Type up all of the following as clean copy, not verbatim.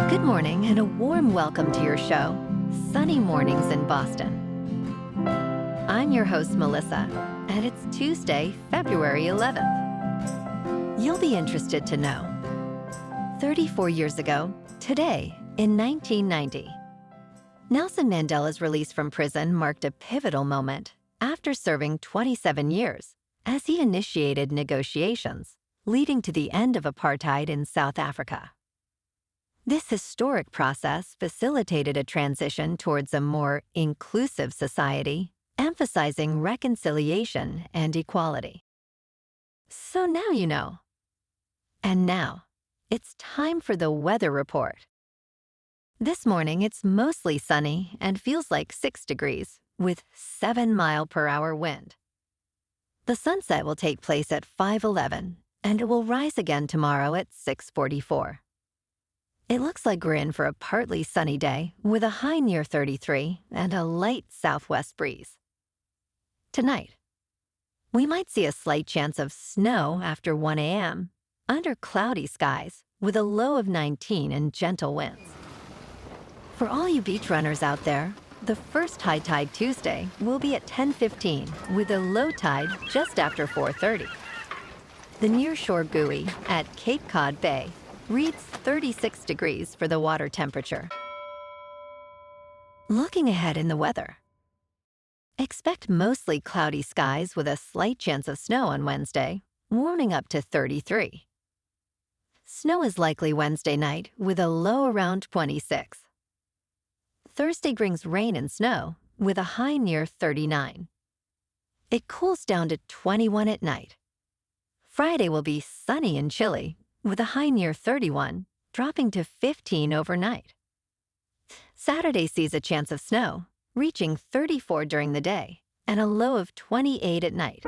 Good morning and a warm welcome to your show, Sunny Mornings in Boston. I'm your host, Melissa, and it's Tuesday, February 11th. You'll be interested to know. 34 years ago, today, in 1990, Nelson Mandela's release from prison marked a pivotal moment after serving 27 years as he initiated negotiations leading to the end of apartheid in South Africa. This historic process facilitated a transition towards a more inclusive society, emphasizing reconciliation and equality. So now you know. And now, it's time for the weather report. This morning, it's mostly sunny and feels like 6 degrees, with 7-mile-per-hour wind. The sunset will take place at 5:11, and it will rise again tomorrow at 6:44. It looks like we're in for a partly sunny day with a high near 33 and a light southwest breeze. Tonight, we might see a slight chance of snow after 1 a.m. under cloudy skies with a low of 19 and gentle winds. For all you beach runners out there, the first high tide Tuesday will be at 10:15 with a low tide just after 4:30. The nearshore buoy at Cape Cod Bay reads 36 degrees for the water temperature. Looking ahead in the weather. Expect mostly cloudy skies with a slight chance of snow on Wednesday, warming up to 33. Snow is likely Wednesday night with a low around 26. Thursday brings rain and snow with a high near 39. It cools down to 21 at night. Friday will be sunny and chilly with a high near 31, dropping to 15 overnight. Saturday sees a chance of snow, reaching 34 during the day and a low of 28 at night.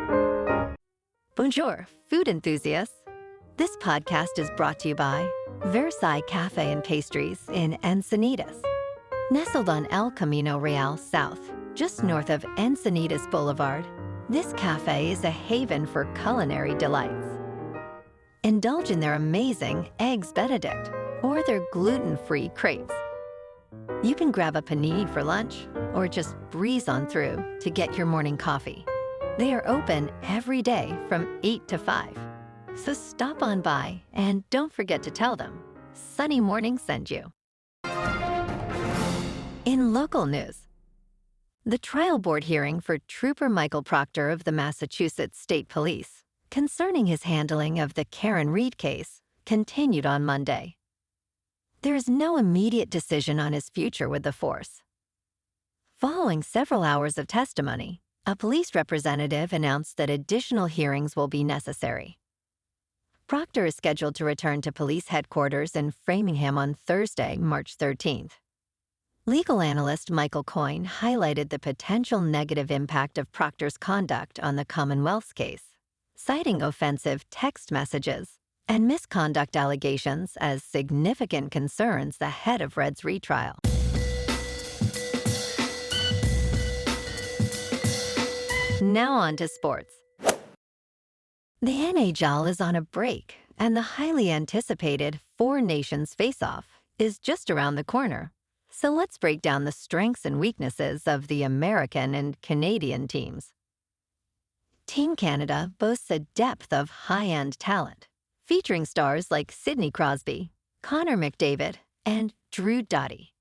Bonjour, food enthusiasts. This podcast is brought to you by Versailles Cafe and Pastries in Encinitas. Nestled on El Camino Real South, just north of Encinitas Boulevard, this cafe is a haven for culinary delights. Indulge in their amazing Eggs Benedict or their gluten-free crepes. You can grab a panini for lunch or just breeze on through to get your morning coffee. They are open every day from 8 to 5. So stop on by and don't forget to tell them Sunny Morning sent you. In local news, the trial board hearing for Trooper Michael Proctor of the Massachusetts State Police concerning his handling of the Karen Reed case continued on Monday. There is no immediate decision on his future with the force. Following several hours of testimony, a police representative announced that additional hearings will be necessary. Proctor is scheduled to return to police headquarters in Framingham on Thursday, March 13th. Legal analyst Michael Coyne highlighted the potential negative impact of Proctor's conduct on the Commonwealth's case, citing offensive text messages and misconduct allegations as significant concerns ahead of Red's retrial. Now on to sports. The NHL is on a break, and the highly anticipated Four Nations Face-Off is just around the corner. So let's break down the strengths and weaknesses of the American and Canadian teams. Team Canada boasts a depth of high-end talent, featuring stars like Sidney Crosby, Connor McDavid, and Drew Doughty.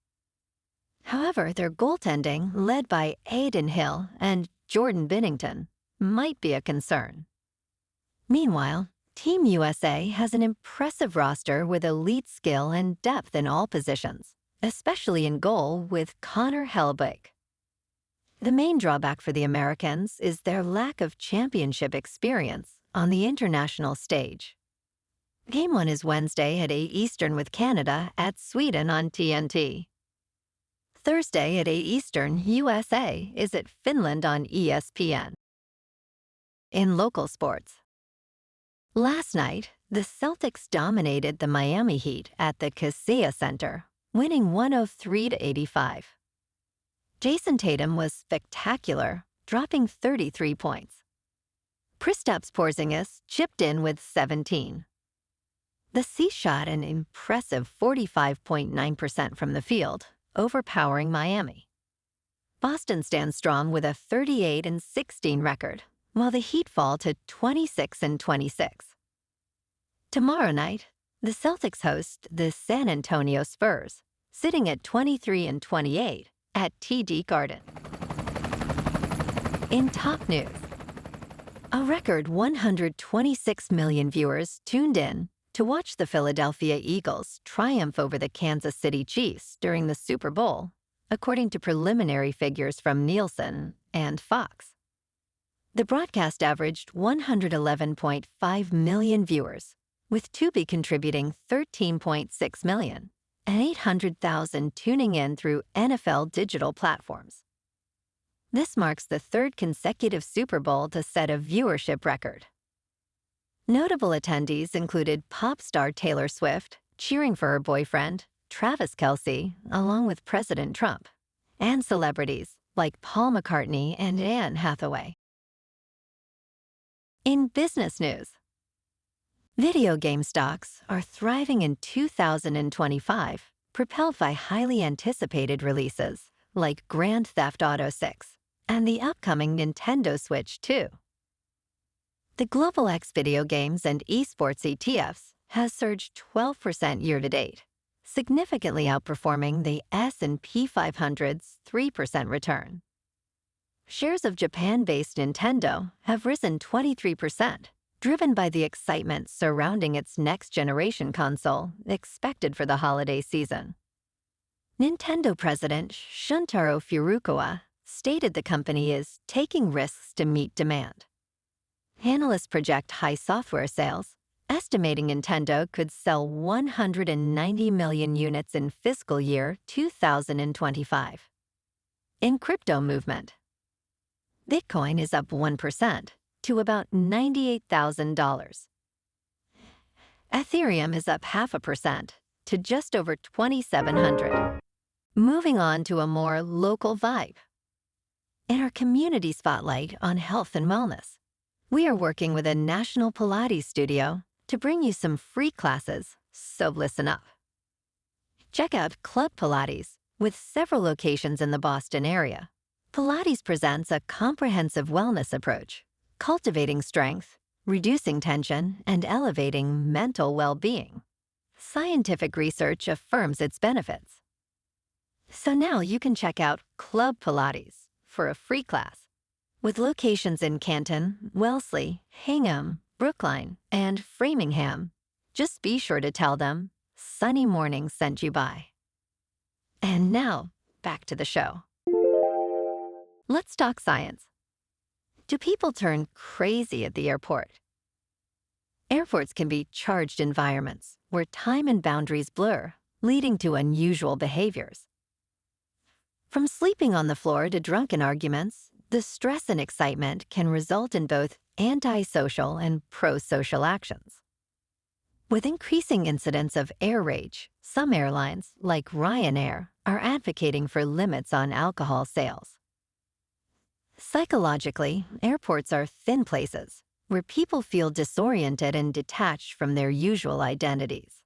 However, their goaltending, led by Adin Hill and Jordan Binnington, might be a concern. Meanwhile, Team USA has an impressive roster with elite skill and depth in all positions, especially in goal with Connor Hellebuyck. The main drawback for the Americans is their lack of championship experience on the international stage. Game 1 is Wednesday at 8 Eastern with Canada at Sweden on TNT. Thursday at 8 Eastern, USA is at Finland on ESPN. In local sports, last night, the Celtics dominated the Miami Heat at the Kaseya Center, winning 103-85. Jayson Tatum was spectacular, dropping 33 points. Kristaps Porzingis chipped in with 17. The Sea shot an impressive 45.9% from the field, overpowering Miami. Boston stands strong with a 38-16 record, while the Heat fall to 26-26. Tomorrow night, the Celtics host the San Antonio Spurs, sitting at 23-28 at TD Garden. In top news, a record 126 million viewers tuned in to watch the Philadelphia Eagles triumph over the Kansas City Chiefs during the Super Bowl, according to preliminary figures from Nielsen and Fox. The broadcast averaged 111.5 million viewers, with Tubi contributing 13.6 million and 800,000 tuning in through NFL digital platforms. This marks the third consecutive Super Bowl to set a viewership record. Notable attendees included pop star Taylor Swift, cheering for her boyfriend, Travis Kelce, along with President Trump, and celebrities like Paul McCartney and Anne Hathaway. In business news, video game stocks are thriving in 2025, propelled by highly anticipated releases like Grand Theft Auto 6 and the upcoming Nintendo Switch 2. The Global X video games and esports ETFs has surged 12% year-to-date, significantly outperforming the S&P 500's 3% return. Shares of Japan-based Nintendo have risen 23%, driven by the excitement surrounding its next-generation console expected for the holiday season. Nintendo president Shuntaro Furukawa stated the company is taking risks to meet demand. Analysts project high software sales, estimating Nintendo could sell 190 million units in fiscal year 2025. In crypto movement, Bitcoin is up 1% to about $98,000. Ethereum is up 0.5% to just over 2,700. Moving on to a more local vibe. In our community spotlight on health and wellness, we are working with a national Pilates studio to bring you some free classes, so listen up. Check out Club Pilates, with several locations in the Boston area. Pilates presents a comprehensive wellness approach, cultivating strength, reducing tension, and elevating mental well-being. Scientific research affirms its benefits. So now you can check out Club Pilates for a free class. With locations in Canton, Wellesley, Hingham, Brookline, and Framingham, just be sure to tell them Sunny Morning sent you by. And now, back to the show. Let's talk science. Do people turn crazy at the airport? Airports can be charged environments where time and boundaries blur, leading to unusual behaviors. From sleeping on the floor to drunken arguments, the stress and excitement can result in both antisocial and pro-social actions. With increasing incidents of air rage, some airlines, like RyanAir, are advocating for limits on alcohol sales. Psychologically, airports are thin places where people feel disoriented and detached from their usual identities.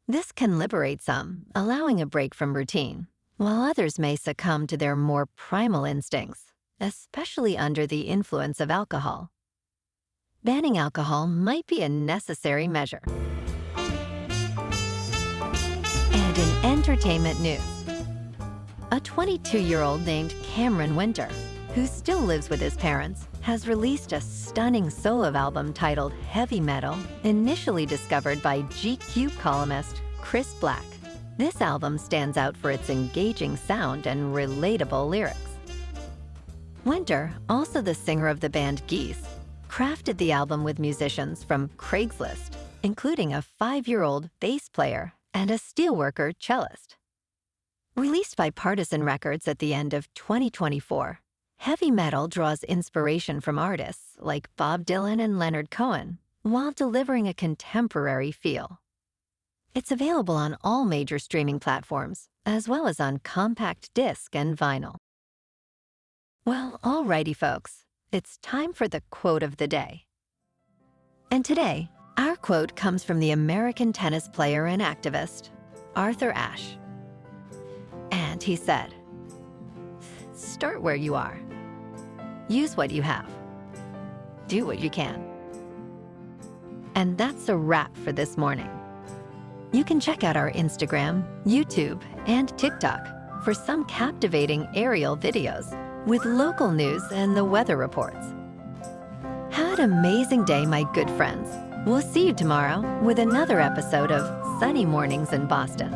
This can liberate some, allowing a break from routine, while others may succumb to their more primal instincts, especially under the influence of alcohol. Banning alcohol might be a necessary measure. And in entertainment news, a 22-year-old named Cameron Winter, who still lives with his parents, has released a stunning solo album titled Heavy Metal, initially discovered by GQ columnist Chris Black. This album stands out for its engaging sound and relatable lyrics. Winter, also the singer of the band Geese, crafted the album with musicians from Craigslist, including a 5-year-old bass player and a steelworker cellist. Released by Partisan Records at the end of 2024, Heavy Metal draws inspiration from artists like Bob Dylan and Leonard Cohen, while delivering a contemporary feel. It's available on all major streaming platforms, as well as on compact disc and vinyl. Well, alrighty folks, it's time for the quote of the day. And today, Our quote comes from the American tennis player and activist, Arthur Ashe. And he said, "Start where you are. Use what you have. Do what you can." And that's a wrap for this morning. You can check out our Instagram, YouTube, and TikTok for some captivating aerial videos with local news and the weather reports. Have an amazing day, my good friends. We'll see you tomorrow with another episode of Sunny Mornings in Boston.